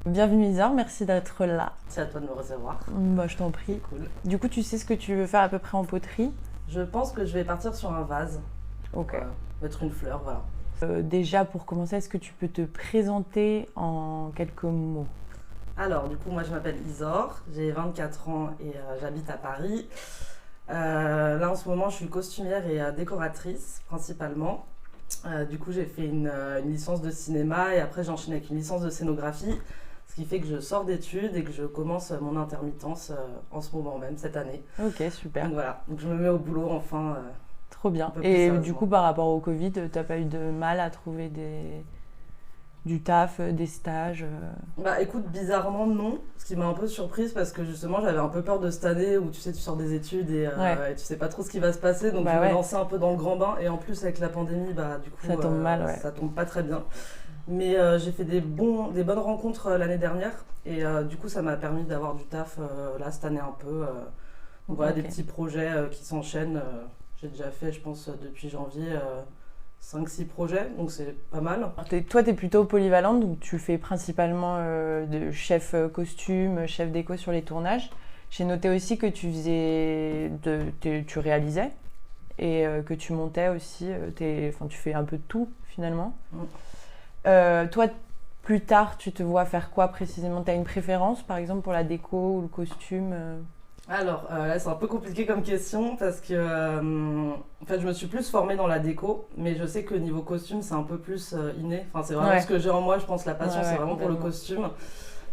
Bienvenue Isor, merci d'être là. C'est à toi de me recevoir. Bah, je t'en prie. Cool. Du coup, tu sais ce que tu veux faire à peu près en poterie? Je pense que je vais partir sur un vase. Ok. Mettre une fleur, voilà. Déjà, pour commencer, est-ce que tu peux te présenter en quelques mots? Alors, du coup, moi je m'appelle Isor, j'ai 24 ans et j'habite à Paris. Là en ce moment, je suis costumière et décoratrice principalement. Du coup, j'ai fait une licence de cinéma et après j'ai enchaîné avec une licence de scénographie. Ce qui fait que je sors d'études et que je commence mon intermittence en ce moment même, cette année. Ok, super. Donc voilà, donc je me mets au boulot enfin. Trop bien. Un peu plus Et sérieusement. du coup, par rapport au Covid, t'as pas eu de mal à trouver du taf, des stages? Bah écoute, bizarrement non, ce qui m'a un peu surprise parce que justement j'avais un peu peur de cette année où tu sais tu sors des études et tu sais pas trop ce qui va se passer, donc je me lançais un peu dans le grand bain et en plus avec la pandémie bah du coup Ça tombe mal, ouais. ça tombe pas très bien. Mais j'ai fait des bonnes rencontres l'année dernière et du coup ça m'a permis d'avoir du taf là cette année un peu. Donc voilà, des petits projets qui s'enchaînent. J'ai déjà fait je pense depuis janvier 5-6 projets, donc c'est pas mal. Toi, tu es plutôt polyvalente, donc tu fais principalement de chef costume, chef déco sur les tournages. J'ai noté aussi que tu réalisais et que tu montais aussi. Tu fais un peu de tout finalement. Toi, plus tard, tu te vois faire quoi précisément? Tu as une préférence par exemple pour la déco ou le costume? Alors là c'est un peu compliqué comme question parce que en fait je me suis plus formée dans la déco, mais je sais que niveau costume c'est un peu plus inné. Enfin c'est vraiment ce que j'ai en moi, je pense la passion c'est vraiment pour le costume.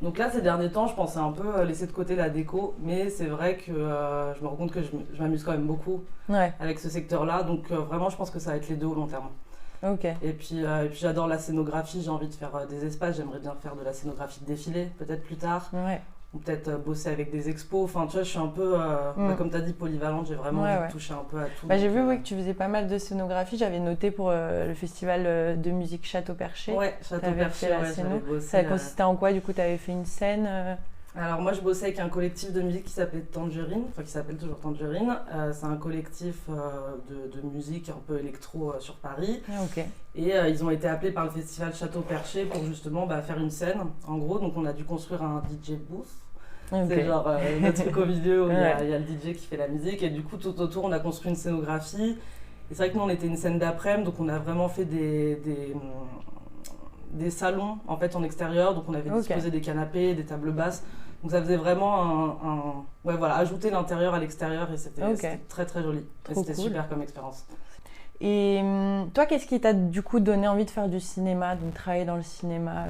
Donc là ces derniers temps je pensais un peu laisser de côté la déco, mais c'est vrai que je me rends compte que je m'amuse quand même beaucoup avec ce secteur-là, donc vraiment je pense que ça va être les deux au long terme. Ok. Et puis j'adore la scénographie, j'ai envie de faire des espaces, j'aimerais bien faire de la scénographie de défilé peut-être plus tard. Ouais. Ou peut-être bosser avec des expos, enfin tu vois je suis un peu, comme tu as dit polyvalente, j'ai vraiment envie de toucher un peu à tout. J'ai vu que tu faisais pas mal de scénographie, j'avais noté pour le festival de musique Château Perché. Ouais, Château Perché, j'avais bossé. Ça consistait en quoi du coup? Tu avais fait une scène Alors moi je bossais avec un collectif de musique qui s'appelait Tangerine, enfin qui s'appelle toujours Tangerine. C'est un collectif de musique un peu électro sur Paris. Et ils ont été appelés par le festival Château Perché pour justement faire une scène en gros, donc on a dû construire un DJ booth. C'est genre notre truc au milieu où il y a le DJ qui fait la musique et du coup tout autour on a construit une scénographie. Et c'est vrai que nous on était une scène d'après-midi, donc on a vraiment fait des salons en fait en extérieur, donc on avait disposé des canapés, des tables basses. Donc ça faisait vraiment ajouter l'intérieur à l'extérieur et c'était très très joli. Et c'était super comme expérience. Et toi, qu'est-ce qui t'a du coup donné envie de faire du cinéma, donc travailler dans le cinéma,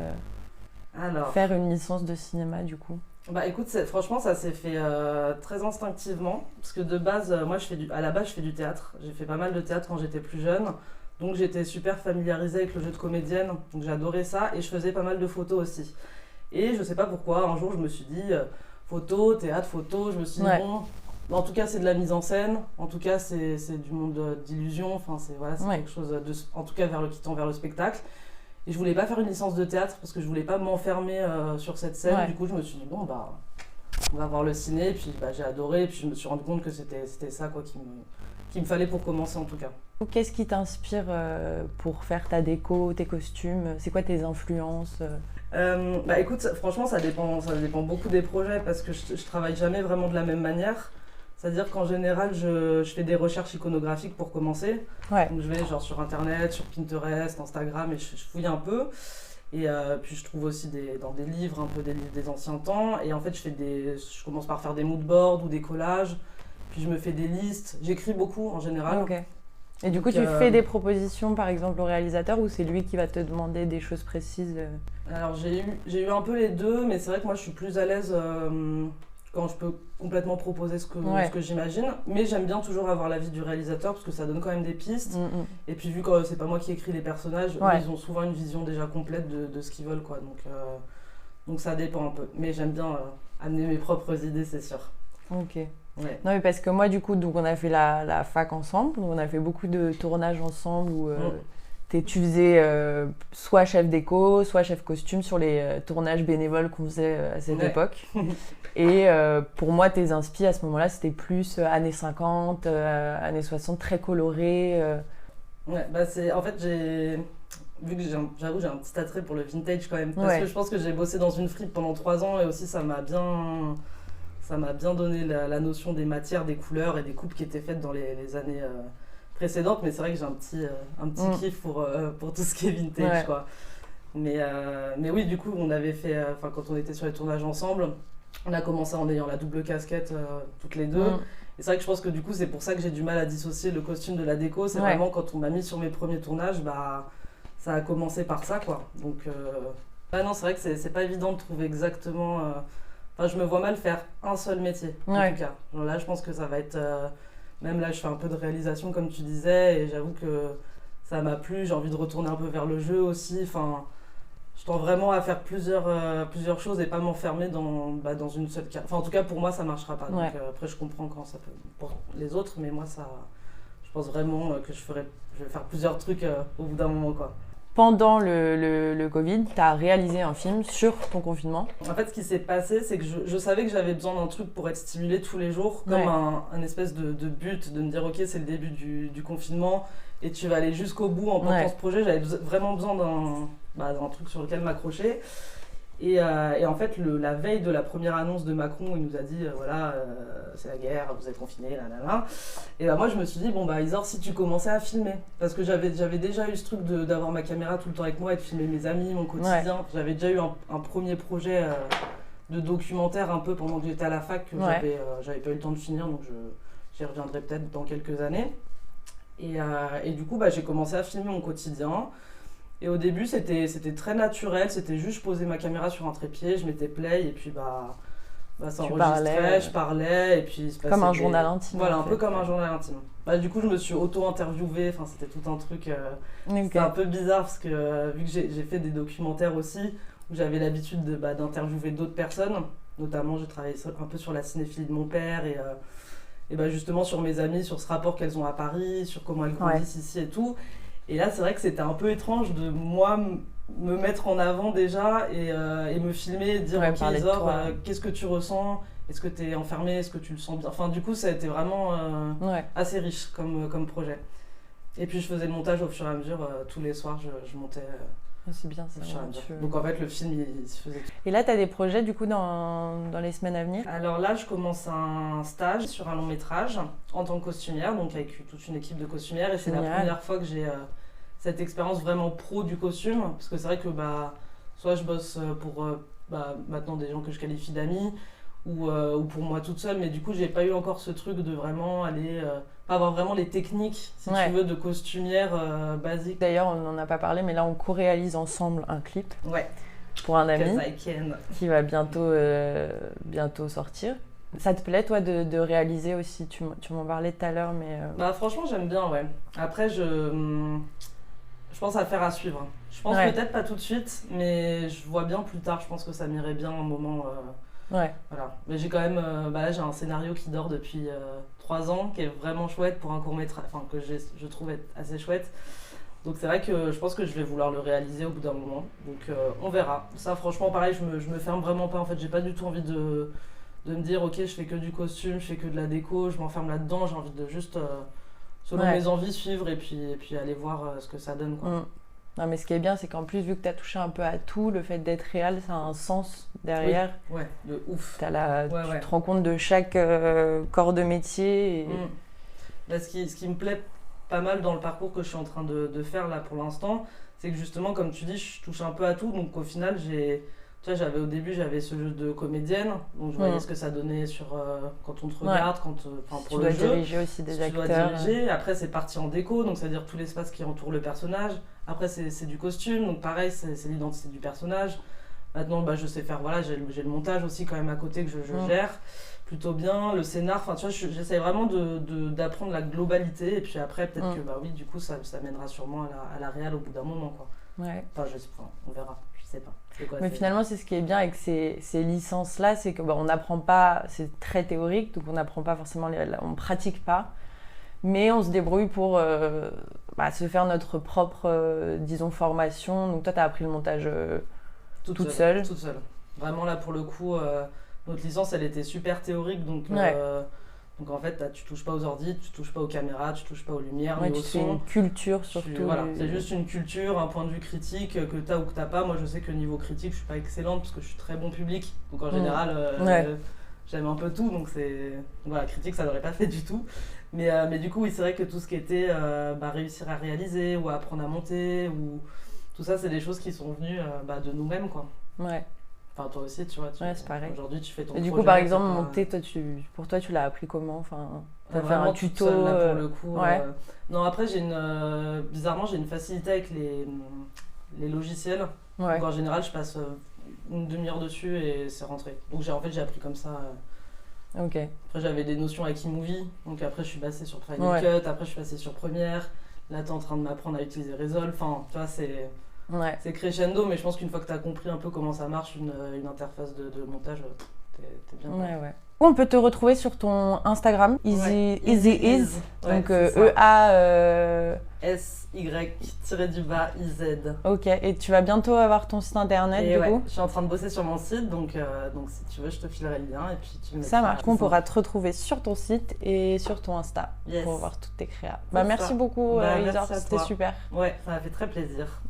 faire une licence de cinéma du coup? Bah écoute, franchement ça s'est fait très instinctivement, parce que de base, moi à la base je fais du théâtre. J'ai fait pas mal de théâtre quand j'étais plus jeune. Donc j'étais super familiarisée avec le jeu de comédienne, donc j'adorais ça et je faisais pas mal de photos aussi. Et je sais pas pourquoi, un jour je me suis dit photo, théâtre, photo, je me suis dit bon, en tout cas c'est de la mise en scène, en tout cas c'est du monde d'illusion, enfin c'est quelque chose en tout cas qui tend vers le spectacle. Et je voulais pas faire une licence de théâtre parce que je voulais pas m'enfermer sur cette scène, du coup je me suis dit bon bah on va voir le ciné, et puis j'ai adoré, et puis je me suis rendu compte que c'était ça quoi qu'il me fallait pour commencer en tout cas. Qu'est-ce qui t'inspire pour faire ta déco, tes costumes? C'est quoi tes influences? Écoute, franchement ça dépend beaucoup des projets parce que je travaille jamais vraiment de la même manière. C'est-à-dire qu'en général je fais des recherches iconographiques pour commencer. Donc je vais genre sur internet, sur Pinterest, Instagram et je fouille un peu. Et puis je trouve aussi dans des livres, un peu des livres des anciens temps. Et en fait je commence par faire des moodboards ou des collages. Puis je me fais des listes. J'écris beaucoup en général. Et du coup, tu fais des propositions par exemple au réalisateur ou c'est lui qui va te demander des choses précises? Alors j'ai eu un peu les deux, mais c'est vrai que moi je suis plus à l'aise quand je peux complètement proposer ce que j'imagine. Mais j'aime bien toujours avoir l'avis du réalisateur parce que ça donne quand même des pistes. Et puis vu que c'est pas moi qui écris les personnages, ils ont souvent une vision déjà complète de ce qu'ils veulent, quoi. Donc ça dépend un peu. Mais j'aime bien amener mes propres idées, c'est sûr. Ok. Non mais parce que moi du coup donc on a fait la fac ensemble, donc on a fait beaucoup de tournages ensemble où tu faisais soit chef déco, soit chef costume sur les tournages bénévoles qu'on faisait à cette époque. Et pour moi tes inspi à ce moment-là c'était plus années 50, années 60 très coloré. En fait vu que j'avoue, j'ai un petit attrait pour le vintage quand même. Parce que je pense que j'ai bossé dans une fripe pendant 3 ans et aussi ça m'a bien donné la notion des matières, des couleurs et des coupes qui étaient faites dans les années précédentes. Mais c'est vrai que j'ai un petit kiff pour tout ce qui est vintage, quoi. Mais oui, du coup, on avait fait, quand on était sur les tournages ensemble, on a commencé en ayant la double casquette toutes les deux. Et c'est vrai que je pense que du coup, c'est pour ça que j'ai du mal à dissocier le costume de la déco. C'est vraiment quand on m'a mis sur mes premiers tournages, ça a commencé par ça, quoi. Donc, non, c'est vrai que c'est pas évident de trouver exactement. Je me vois mal faire un seul métier, en tout cas. Alors là, je pense que ça va être. Même là, je fais un peu de réalisation, comme tu disais, et j'avoue que ça m'a plu. J'ai envie de retourner un peu vers le jeu aussi. Enfin, je tends vraiment à faire plusieurs choses et pas m'enfermer dans une seule case. Enfin, en tout cas, pour moi, ça marchera pas. Donc, après, je comprends quand ça peut pour les autres, mais moi, je pense vraiment que je vais faire plusieurs trucs au bout d'un moment, quoi. Pendant le Covid, tu as réalisé un film sur ton confinement. En fait, ce qui s'est passé, c'est que je savais que j'avais besoin d'un truc pour être stimulée tous les jours, comme un espèce de but, de me dire, ok, c'est le début du confinement, et tu vas aller jusqu'au bout en portant ce projet. J'avais vraiment besoin d'un truc sur lequel m'accrocher. Et en fait, la veille de la première annonce de Macron, il nous a dit, c'est la guerre, vous êtes confinés, là. Et moi, je me suis dit, Isor, si tu commençais à filmer, parce que j'avais déjà eu ce truc d'avoir ma caméra tout le temps avec moi et de filmer mes amis, mon quotidien. J'avais déjà eu un premier projet de documentaire un peu pendant que j'étais à la fac, que j'avais pas eu le temps de finir, donc j'y reviendrai peut-être dans quelques années. Et du coup, j'ai commencé à filmer mon quotidien. Et au début, c'était très naturel, c'était juste je posais ma caméra sur un trépied, je mettais play et puis ça enregistrait, je parlais et puis il se passait comme un journal intime. Voilà, un peu comme un journal intime. Du coup, je me suis auto-interviewée, c'était tout un truc, c'était un peu bizarre parce que vu que j'ai fait des documentaires aussi, où j'avais l'habitude d'interviewer d'autres personnes, notamment j'ai travaillé un peu sur la cinéphilie de mon père et justement sur mes amies, sur ce rapport qu'elles ont à Paris, sur comment elles grandissent ici et tout. Et là, c'est vrai que c'était un peu étrange de moi me mettre en avant déjà et me filmer et dire ok Isor, qu'est-ce que tu ressens ? Est-ce que tu es enfermé ? Est-ce que tu le sens bien ? Enfin, du coup, ça a été vraiment assez riche comme projet. Et puis, je faisais le montage au fur et à mesure. Tous les soirs, je montais. C'est bien ça. Donc, en fait, le film, il se faisait. Et là, tu as des projets du coup dans les semaines à venir ? Alors là, je commence un stage sur un long métrage en tant que costumière, donc avec toute une équipe de costumières. Et c'est la première fois que j'ai cette expérience vraiment pro du costume. Parce que c'est vrai que soit je bosse pour maintenant des gens que je qualifie d'amis ou pour moi toute seule. Mais du coup, j'ai pas eu encore ce truc de vraiment aller... avoir vraiment les techniques, si tu veux, de costumière basique. D'ailleurs, on n'en a pas parlé, mais là, on co-réalise ensemble un clip pour un ami qui va bientôt sortir. Ça te plaît, toi, de réaliser aussi ? Tu m'en parlais tout à l'heure, mais... Franchement, j'aime bien, ouais. Après, je pense à faire à suivre. Je pense peut-être pas tout de suite, mais je vois bien plus tard. Je pense que ça m'irait bien un moment... Voilà. Mais j'ai quand même... là, j'ai un scénario qui dort depuis 3 ans, qui est vraiment chouette pour un court-métrage, que je trouve être assez chouette. Donc c'est vrai que je pense que je vais vouloir le réaliser au bout d'un moment. Donc on verra. Ça, franchement, pareil, je me ferme vraiment pas. En fait, j'ai pas du tout envie de me dire, ok, je fais que du costume, je fais que de la déco, je m'enferme là-dedans. J'ai envie de juste, selon mes envies, suivre et puis aller voir ce que ça donne, quoi. Non, mais ce qui est bien, c'est qu'en plus, vu que tu as touché un peu à tout, le fait d'être réel, ça a un sens derrière. Oui, de ouf. Tu te rends compte de chaque corps de métier. Et... Ce qui me plaît pas mal dans le parcours que je suis en train de faire là pour l'instant, c'est que justement, comme tu dis, je touche un peu à tout. Donc au final, au début, j'avais ce jeu de comédienne. Donc je voyais ce que ça donnait quand on te regarde, pour le jeu. Tu dois diriger aussi des acteurs. Après, c'est parti en déco, donc c'est-à-dire tout l'espace qui entoure le personnage. Après, c'est du costume, donc pareil, c'est l'identité du personnage. Maintenant, je sais faire, j'ai le montage aussi quand même à côté que je gère plutôt bien, le scénar. Enfin, tu vois, j'essaie vraiment d'apprendre la globalité. Et puis après, peut-être que, du coup, ça mènera sûrement à la réal au bout d'un moment, quoi. Ouais. Enfin, on verra, je sais pas. Mais finalement, c'est ce qui est bien avec ces licences-là, c'est que on n'apprend pas, c'est très théorique, donc on n'apprend pas forcément, on ne pratique pas, mais on se débrouille pour se faire notre propre, disons, formation. Donc toi, tu as appris le montage toute seule. Toute seule. Vraiment, là, pour le coup, notre licence, elle était super théorique, donc Donc en fait, tu touches pas aux ordi, tu touches pas aux caméras, tu touches pas aux lumières, Ouais, ni au tu fais son. une culture surtout. Voilà, c'est juste une culture, un point de vue critique que tu as ou que tu n'as pas. Moi, je sais que niveau critique, je suis pas excellente parce que je suis très bon public. Donc en général, j'aime un peu tout. Donc voilà, critique, ça l'aurait pas fait du tout. Mais du coup, oui, c'est vrai que tout ce qui était réussir à réaliser ou apprendre à monter, ou tout ça, c'est des choses qui sont venues de nous-mêmes, quoi. Ouais. Enfin, toi aussi, tu vois. Ouais, c'est pareil. Aujourd'hui, tu fais ton Et du projet, coup, par exemple, monter, pour toi, tu l'as appris comment? Enfin, t'as fait un tuto seule, là, pour le coup. Ouais. Non, après, bizarrement, j'ai une facilité avec les logiciels. Ouais. Donc, en général, je passe une demi-heure dessus et c'est rentré. Donc, j'ai appris comme ça. Ok. Après, j'avais des notions avec eMovie. Donc, après, je suis passée sur Final Cut. Après, je suis passée sur Premiere. Là, t'es en train de m'apprendre à utiliser Resolve. Enfin, tu vois, c'est crescendo, mais je pense qu'une fois que tu as compris un peu comment ça marche, une interface de montage, t'es bien. Ouais. On peut te retrouver sur ton Instagram, Easy-Is, donc EASY-IZ. Ok, et tu vas bientôt avoir ton site internet du coup? Je suis en train de bosser sur mon site, donc si tu veux, je te filerai le lien et puis tu me Ça marche, on pourra te retrouver sur ton site et sur ton Insta pour voir toutes tes créas. Merci beaucoup, Isor, c'était super. Ouais, ça m'a fait très plaisir.